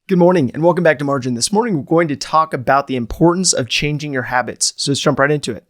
Good morning and welcome back to Margin. This morning, we're going to talk about the importance of changing your habits. So let's jump right into it.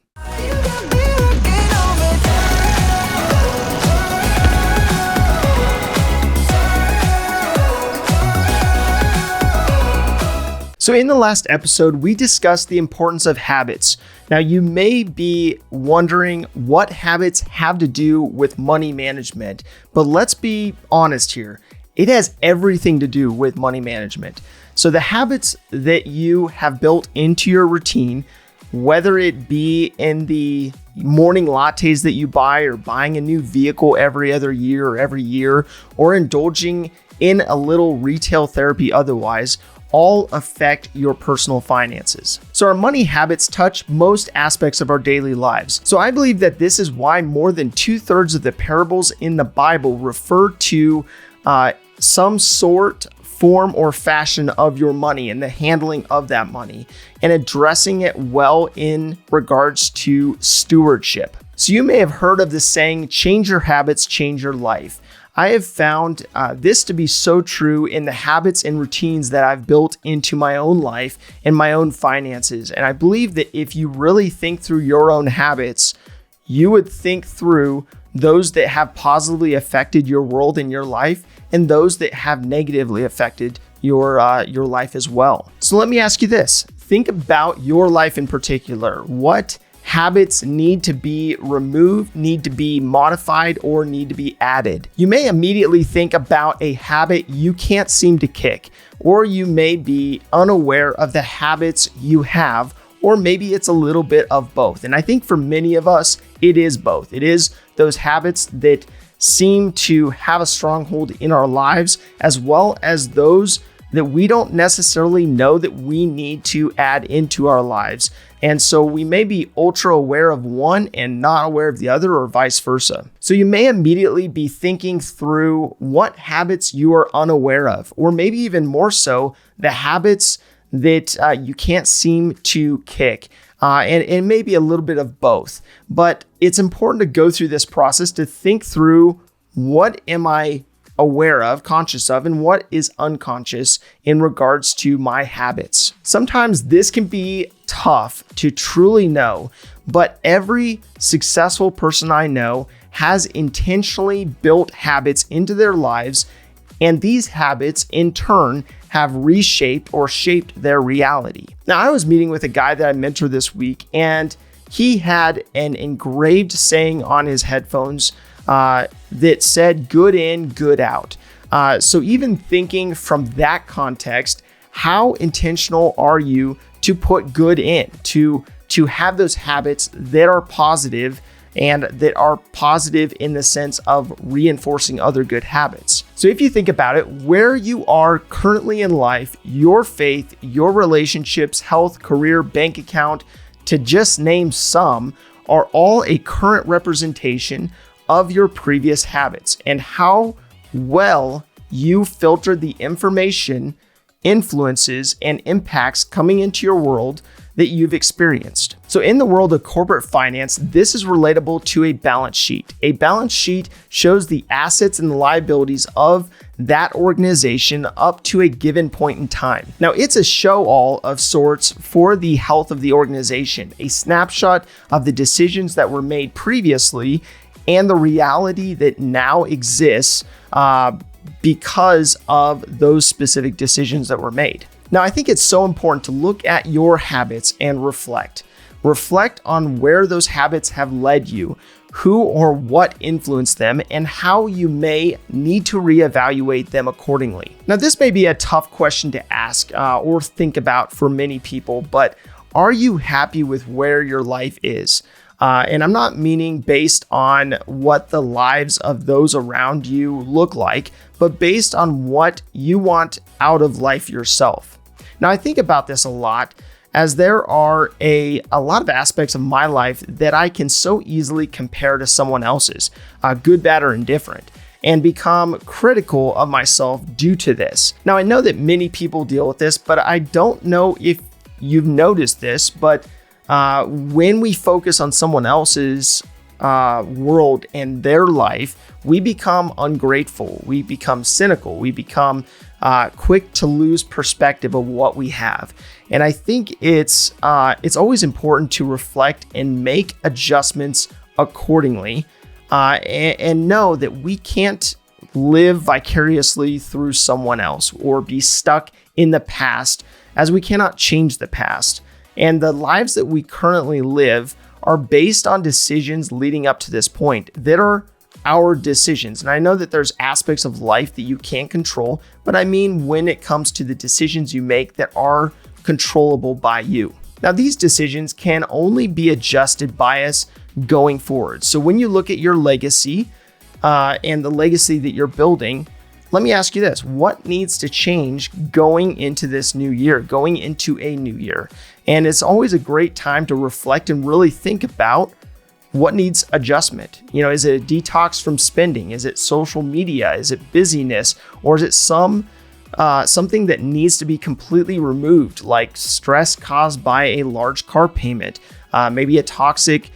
So in the last episode, we discussed the importance of habits. Now, you may be wondering what habits have to do with money management, but let's be honest here. It has everything to do with money management. So the habits that you have built into your routine, whether it be in the morning lattes that you buy or buying a new vehicle every other year or every year, or indulging in a little retail therapy otherwise, all affect your personal finances. So our money habits touch most aspects of our daily lives. So I believe that this is why more than 2/3 of the parables in the Bible refer to some sort, form, or fashion of your money and the handling of that money and addressing it well in regards to stewardship. So you may have heard of the saying, change your habits, change your life. I have found this to be so true in the habits and routines that I've built into my own life and my own finances. And I believe that if you really think through your own habits, you would think through those that have positively affected your world and your life, and those that have negatively affected your life as well. So let me ask you this. Think about your life in particular. What habits need to be removed, need to be modified, or need to be added? You may immediately think about a habit you can't seem to kick, or you may be unaware of the habits you have, or maybe it's a little bit of both. And I think for many of us, it is both. It is those habits that seem to have a stronghold in our lives, as well as those that we don't necessarily know that we need to add into our lives. And so we may be ultra aware of one and not aware of the other, or vice versa. So you may immediately be thinking through what habits you are unaware of, or maybe even more so, the habits that you can't seem to kick. And maybe a little bit of both. But it's important to go through this process to think through, what am I aware of, conscious of, and what is unconscious in regards to my habits. Sometimes this can be tough to truly know, but every successful person I know has intentionally built habits into their lives, and these habits in turn have reshaped or shaped their reality. Now, I was meeting with a guy that I mentored this week, and he had an engraved saying on his headphones that said, good in, good out. So even thinking from that context, how intentional are you to put good in, to have those habits that are positive and that are positive in the sense of reinforcing other good habits? So if you think about it, where you are currently in life, your faith, your relationships, health, career, bank account, to just name some, are all a current representation of your previous habits and how well you filtered the information, influences, and impacts coming into your world that you've experienced. So in the world of corporate finance, this is relatable to a balance sheet. A balance sheet shows the assets and the liabilities of that organization up to a given point in time. Now, it's a show-all of sorts for the health of the organization, a snapshot of the decisions that were made previously and the reality that now exists because of those specific decisions that were made. Now, I think it's so important to look at your habits and reflect. Reflect on where those habits have led you, who or what influenced them, and how you may need to reevaluate them accordingly. Now, this may be a tough question to ask or think about for many people, but are you happy with where your life is? And I'm not meaning based on what the lives of those around you look like, but based on what you want out of life yourself. Now, I think about this a lot, as there are a lot of aspects of my life that I can so easily compare to someone else's, good, bad, or indifferent, and become critical of myself due to this. Now, I know that many people deal with this, but I don't know if you've noticed this, but when we focus on someone else's world and their life, we become ungrateful, we become cynical, we become quick to lose perspective of what we have. And I think it's always important to reflect and make adjustments accordingly, and know that we can't live vicariously through someone else or be stuck in the past, as we cannot change the past. And the lives that we currently live are based on decisions leading up to this point that are our decisions. And I know that there's aspects of life that you can't control, but I mean when it comes to the decisions you make that are controllable by you. Now, these decisions can only be adjusted by us going forward. So when you look at your legacy and the legacy that you're building, let me ask you this: what needs to change going into this new year, going into a new year? And it's always a great time to reflect and really think about what needs adjustment. Is it a detox from spending? Is it social media? Is it busyness? Or is it something that needs to be completely removed, like stress caused by a large car payment, maybe a toxic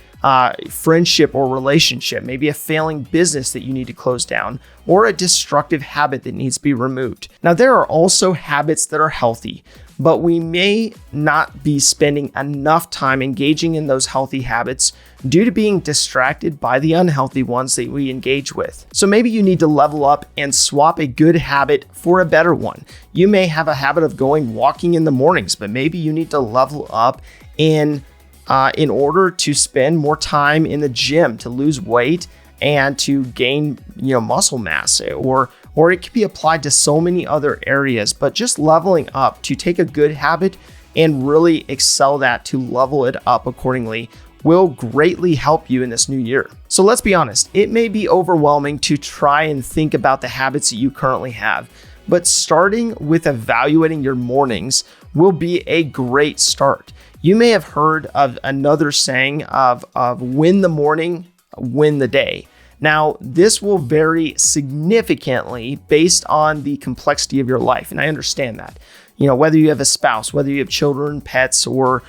friendship or relationship, maybe a failing business that you need to close down, or a destructive habit that needs to be removed. Now, there are also habits that are healthy, but we may not be spending enough time engaging in those healthy habits due to being distracted by the unhealthy ones that we engage with. So maybe you need to level up and swap a good habit for a better one. You may have a habit of going walking in the mornings, but maybe you need to level up in order to spend more time in the gym to lose weight and to gain, muscle mass, or it could be applied to so many other areas. But just leveling up to take a good habit and really excel that to level it up accordingly will greatly help you in this new year. So let's be honest, it may be overwhelming to try and think about the habits that you currently have, but starting with evaluating your mornings will be a great start. You may have heard of another saying of win the morning, win the day. Now, this will vary significantly based on the complexity of your life, and I understand that. Whether you have a spouse, whether you have children, pets, or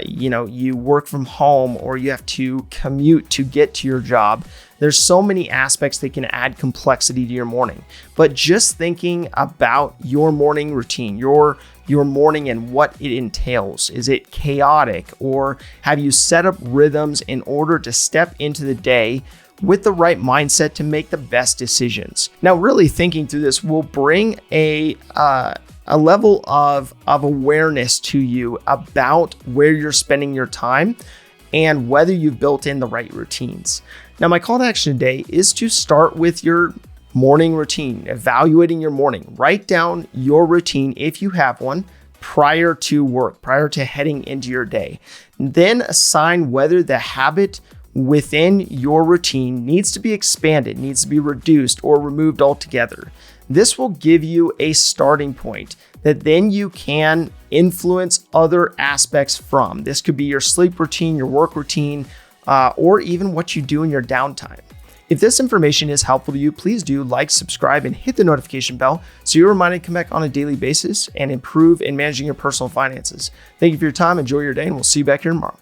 you work from home, or you have to commute to get to your job. There's so many aspects that can add complexity to your morning. But just thinking about your morning routine, your morning and what it entails. Is it chaotic, or have you set up rhythms in order to step into the day with the right mindset to make the best decisions? Now, really thinking through this will bring a level of awareness to you about where you're spending your time and whether you've built in the right routines. Now, my call to action today is to start with your morning routine, evaluating your morning. Write down your routine, if you have one, prior to work, prior to heading into your day. Then assign whether the habit within your routine needs to be expanded, needs to be reduced, or removed altogether. This will give you a starting point that then you can influence other aspects from. This could be your sleep routine, your work routine, or even what you do in your downtime. If this information is helpful to you, please do like, subscribe, and hit the notification bell so you're reminded to come back on a daily basis and improve in managing your personal finances. Thank you for your time. Enjoy your day, and we'll see you back here tomorrow.